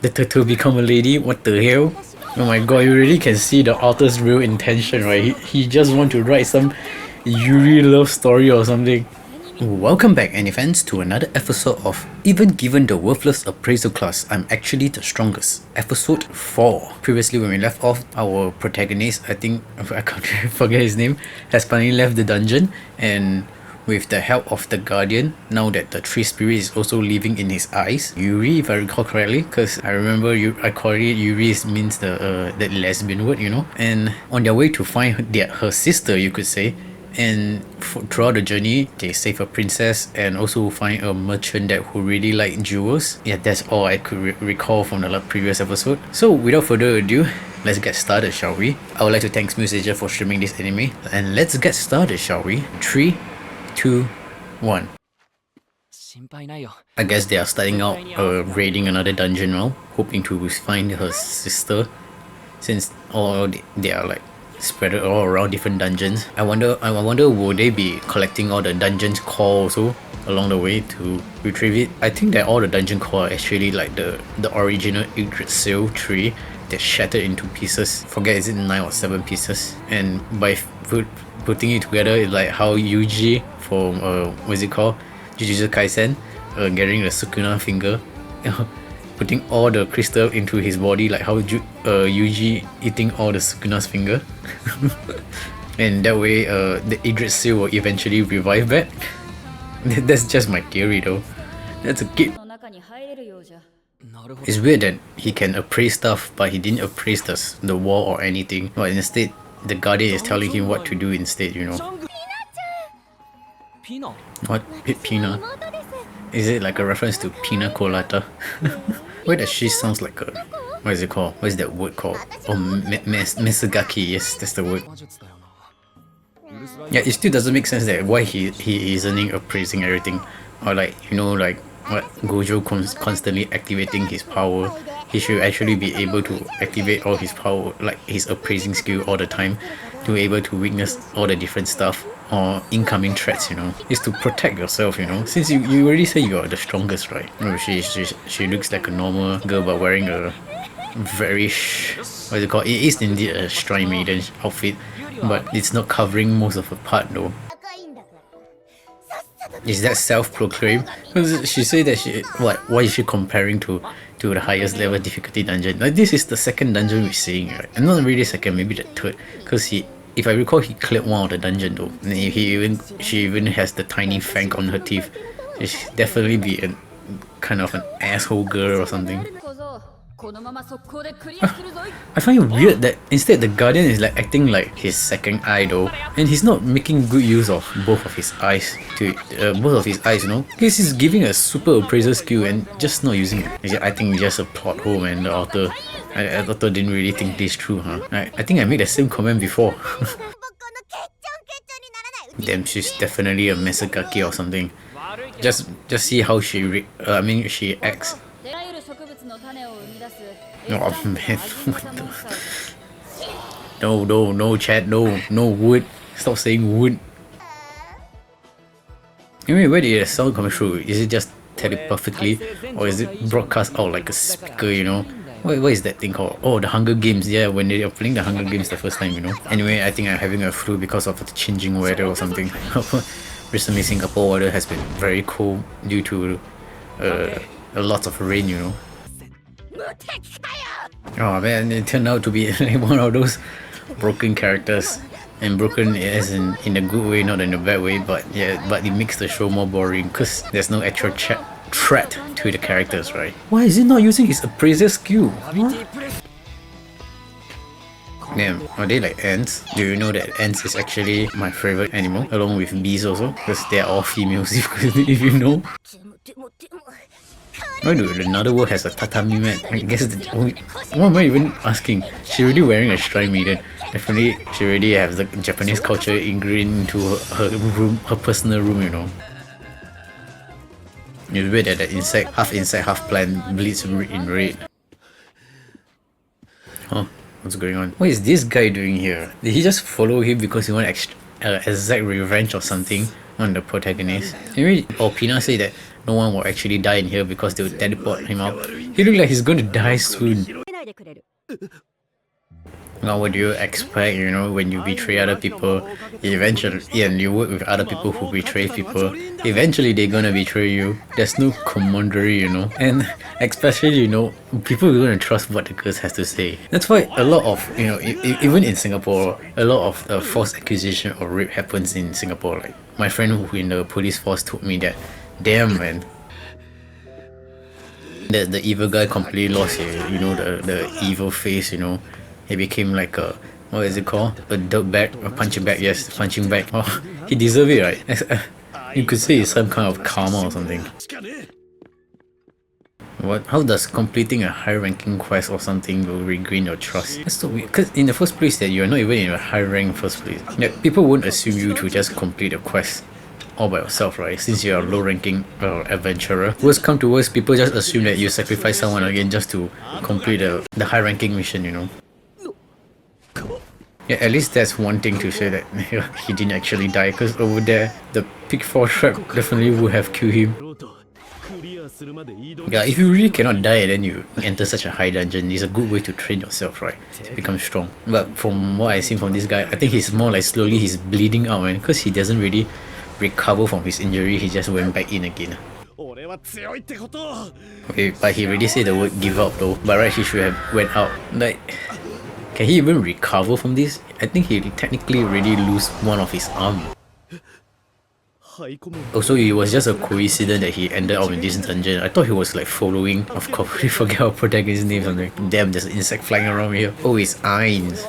The turtle become a lady? What the hell? Oh my god, you really can see the author's real intention, right? He just want to write some Yuri love story or something. Welcome back, any fans, to another episode of Even Given the Worthless Appraiser class, I'm actually the strongest. Episode 4. Previously, when we left off, our protagonist, I think, I can't forget his name, has finally left the dungeon, and with the help of the Guardian, now that the tree spirit is also living in his eyes, Yuri, if I recall correctly, because I remember I call it Yuri means the lesbian word, you know, and on their way to find her sister, you could say. And throughout the journey, they save a princess and also find a merchant that who really like jewels. Yeah, that's all I could recall from the previous episode. So without further ado, let's get started, shall we? I would like to thank Smooth for streaming this anime, and let's get started, shall we? 3, 2, 1. I guess they are starting out raiding another dungeon now, hoping to find her sister, since they are like spread all around different dungeons. I wonder will they be collecting all the dungeon's core also along the way to retrieve it? I think that all the dungeon core are actually like the original Yggdrasil tree that shattered into pieces. Forget, is it 9 or 7 pieces? And by putting it together, it's like how Yuji from what's it called, Jujutsu Kaisen, getting the Sukuna finger, putting all the crystal into his body, like how Yuji eating all the Sukuna's finger. And that way the Yggdrasil will eventually revive back. That's just my theory though. That's a kid. It's weird that he can appraise stuff, but he didn't appraise the wall or anything, but instead the Guardian is telling him what to do instead, you know. What? Pina? Is it like a reference to Pina Colada? Why does she sounds like a... what is it called? What is that word called? Oh, Mesagaki, yes, that's the word. Yeah, it still doesn't make sense that why he isn't appraising everything. Or like, you know, like what Gojo constantly activating his power. He should actually be able to activate all his power, like his appraising skill all the time, to be able to witness all the different stuff or incoming threats, you know. It's to protect yourself, you know. Since you already say you are the strongest, right? No, she looks like a normal girl but wearing a very what is it called? It is indeed a Shrine Maiden outfit, but it's not covering most of her part though. Is that self-proclaimed? Because she said that why is she comparing to the highest level difficulty dungeon? Like, this is the second dungeon we're seeing, right? And not really second, maybe the third, because if I recall, he cleared one of the dungeon though. And she even has the tiny fang on her teeth. She'd definitely be a kind of an asshole girl or something. I find it weird that instead the Guardian is like acting like his second eye though, and he's not making good use of both of his eyes, you know. He's giving a super appraiser skill and just not using it. I think it's just a plot hole, man. The author didn't really think this through, huh? I think I made the same comment before. Damn, she's definitely a Mesagaki or something. Just see how she acts. Oh man, what the... No chat, no wood. Stop saying wood. Anyway, where did the sound come through? Is it just telepathically, or is it broadcast out like a speaker, you know? What is that thing called? Oh, the Hunger Games. Yeah, when they are playing the Hunger Games the first time, you know. Anyway, I think I'm having a flu because of the changing weather or something. Recently, Singapore weather has been very cold due to a lot of rain, you know. Oh man, it turned out to be one of those broken characters, and broken as in a good way, not in a bad way, but yeah, but it makes the show more boring because there's no actual threat to the characters, right? Why is he not using his appraiser skill? Huh? Damn, are they like ants? Do you know that ants is actually my favorite animal, along with bees also, because they are all females, if you know. Why do another world has a tatami mat? I guess what am I even asking? She's already wearing a Shrine Maiden. Definitely, she already has the Japanese culture ingrained into her room, her personal room, you know. It's weird that the insect, half plant bleeds in red. Huh? What's going on? What is this guy doing here? Did he just follow him because he wants exact revenge or something on the protagonist? Maybe Pina say that no one will actually die in here because they will teleport him out. He look like he's gonna die soon. Now what do you expect, you know, when you betray other people, eventually, and you work with other people who betray people, eventually they're gonna betray you. There's no camaraderie, you know, and especially, you know, people are gonna trust what the girls has to say. That's why a lot of, you know, even in Singapore, a lot of false accusation or rape happens in Singapore. Like, my friend who in the police force told me that, damn man, the evil guy completely lost you know, the evil face, you know. He became like a, what is it called? A dirt bag, a punching bag, yes, punching bag. Oh, he deserved it, right? You could say it's some kind of karma or something. What? How does completing a high ranking quest or something will regain your trust? That's so weird, because in the first place that you're not even in a high rank first place. Like, people won't assume you to just complete a quest all by yourself, right? Since you're a low ranking adventurer. Worst come to worst, people just assume that you sacrifice someone again just to complete the high ranking mission, you know? Yeah, at least that's one thing to say that he didn't actually die, because over there, the pitfall trap definitely would have killed him. Yeah, if you really cannot die and then you enter such a high dungeon, it's a good way to train yourself, right? To become strong. But from what I've seen from this guy, I think he's more like slowly he's bleeding out, man, because he doesn't really recover from his injury, he just went back in again. Okay, but he already said the word give up though, but right, he should have went out. Like, can he even recover from this? I think he technically already lose one of his arm. Also, it was just a coincidence that he ended up in this dungeon. I thought he was like following. Of course, we forget our protagonist's name. I'm like, damn, there's an insect flying around here. Oh, it's eyes.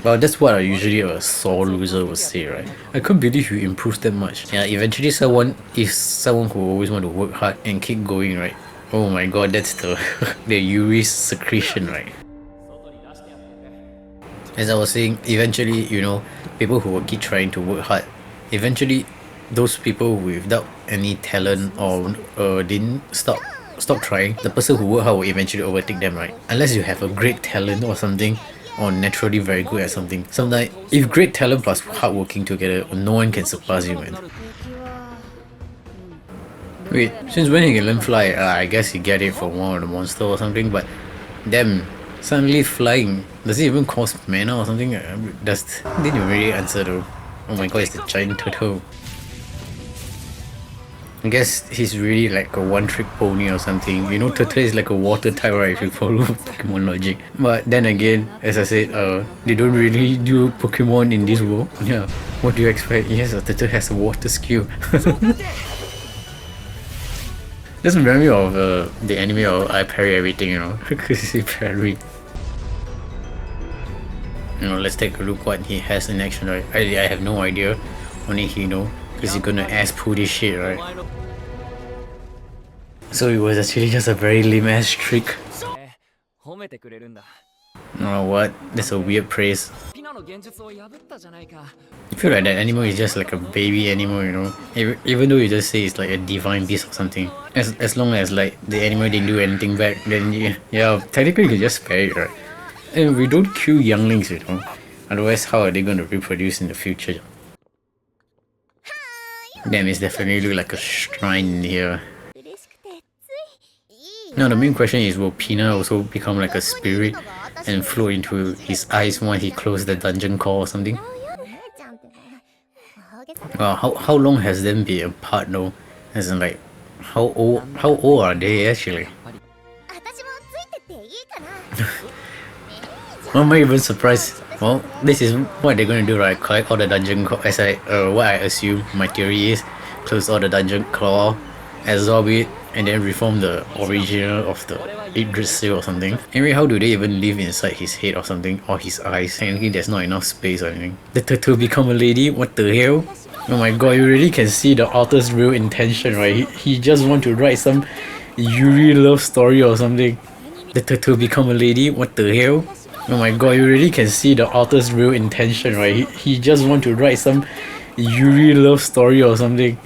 Well, that's what usually a sore loser would say, right? I can't believe you improved that much. Yeah, eventually someone is someone who always want to work hard and keep going, right? Oh my god, that's the the Yuri's secretion, right? As I was saying, eventually, you know, people who will keep trying to work hard, eventually those people without any talent or didn't stop trying, the person who work hard will eventually overtake them, right? Unless you have a great talent or something, or naturally very good at something. Sometimes, if great talent plus hard working together, no one can surpass you, man. Wait, since when he can learn fly? I guess he get it from one of the monster or something, but damn, suddenly flying, does it even cost mana or something? Didn't really answer though. Oh my god, it's the giant turtle. I guess he's really like a one-trick pony or something. You know, turtle is like a water type, right, if you follow Pokemon logic. But then again, as I said, they don't really do Pokemon in this world. Yeah, what do you expect? Yes, a turtle has a water skill. This reminds me of the anime of I Parry Everything, you know, because he parry. You know, let's take a look what he has in action, right? I have no idea, only he know, because he's gonna ass pull this shit, right? So it was actually just a very lame ass trick. Oh, what? That's a weird praise. I feel like that animal is just like a baby animal, you know. Even though you just say it's like a divine beast or something. As long as like the animal didn't do anything back, then yeah, technically you can just spare it, right? And we don't kill younglings, you know. Otherwise, how are they going to reproduce in the future? Damn, it's definitely look like a shrine in here. Now the main question is, will Pina also become like a spirit and flow into his eyes when he closed the dungeon call or something? How long has them been apart though? As in like, how old are they actually? Am I even surprised? Well, this is what they're gonna do, right? Collect all the dungeon as what I assume my theory is, close all the dungeon claw, absorb it, and then reform the original of the 8-grid seal or something. Anyway, how do they even live inside his head or something, or his eyes? Technically there's not enough space or anything. The turtle become a lady? What the hell? Oh my god, you really can see the author's real intention, right? He just want to write some Yuri love story or something. The turtle become a lady? What the hell? Oh my god, you really can see the author's real intention, right? He just want to write some Yuri love story or something.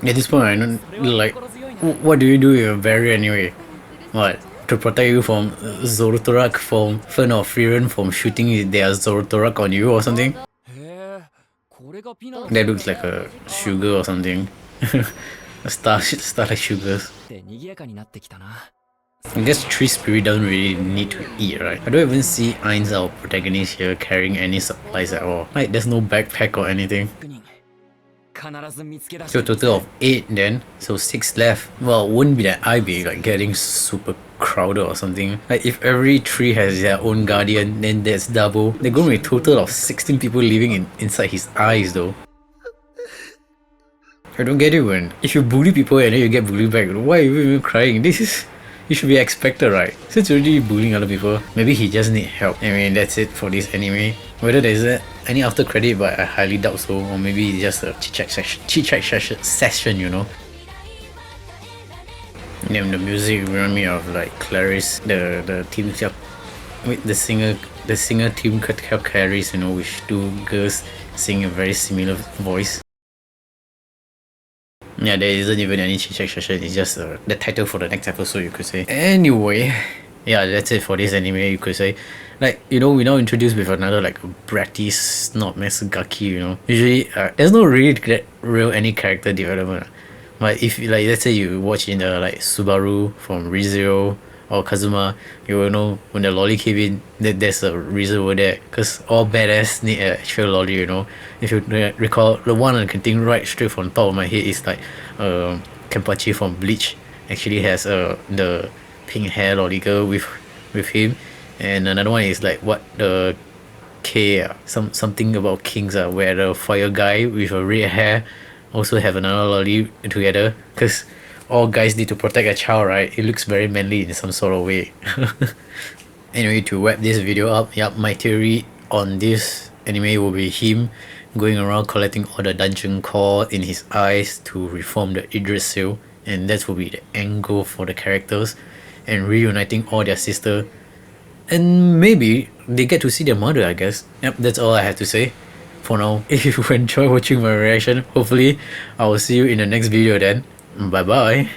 At this point, I don't like. What do you do with your barrier anyway? What? To protect you from Zorotorak, from Fen or Frieren from shooting their Zorotorak on you or something? That looks like a sugar or something. A star like sugars. I guess Tree Spirit doesn't really need to eat, right? I don't even see Ainz, our protagonist here, carrying any supplies at all. Like, there's no backpack or anything. So a total of 8 then, so 6 left. Well, it wouldn't be that I be like getting super crowded or something. Like if every tree has their own guardian, then that's double. They're going to be a total of 16 people living inside his eyes though. I don't get it, man. If you bully people and then you get bullied back, why are you even crying? You should be expected, right? Since you're already bullying other people, maybe he just need help. I mean, that's it for this anime. Whether there's any after credit, but I highly doubt so. Or maybe it's just a chit-chat session, you know? And the music remind me of like Clarice, the team, wait, the singer team could help Clarice, you know, with 2 girls singing a very similar voice. Yeah, there isn't even any chit-chat session, it's just the title for the next episode, you could say. Anyway, yeah, that's it for this anime, you could say. Like, you know, we now introduced with another like bratty snot Mesugaki, you know. Usually, there's no really real any character development. But if, like, let's say you watch in the like Subaru from ReZero or Kazuma, you will know when the lolly came in that there's a reason over there. Because all badass need an actual lolly, you know. If you recall, the one I can think right straight from top of my head is like Kenpachi from Bleach actually has the pink hair lolly girl with him. And another one is like what the K something about Kings where the fire guy with a red hair also have another lolly together, because all guys need to protect a child, right? It looks very manly in some sort of way. Anyway, to wrap this video up, yep, my theory on this anime will be him going around collecting all the dungeon core in his eyes to reform the Yggdrasil, and that will be the end goal for the characters, and reuniting all their sister, and maybe they get to see their mother, I guess. Yep, that's all I have to say for now. If you enjoy watching my reaction, hopefully I will see you in the next video then. Bye bye.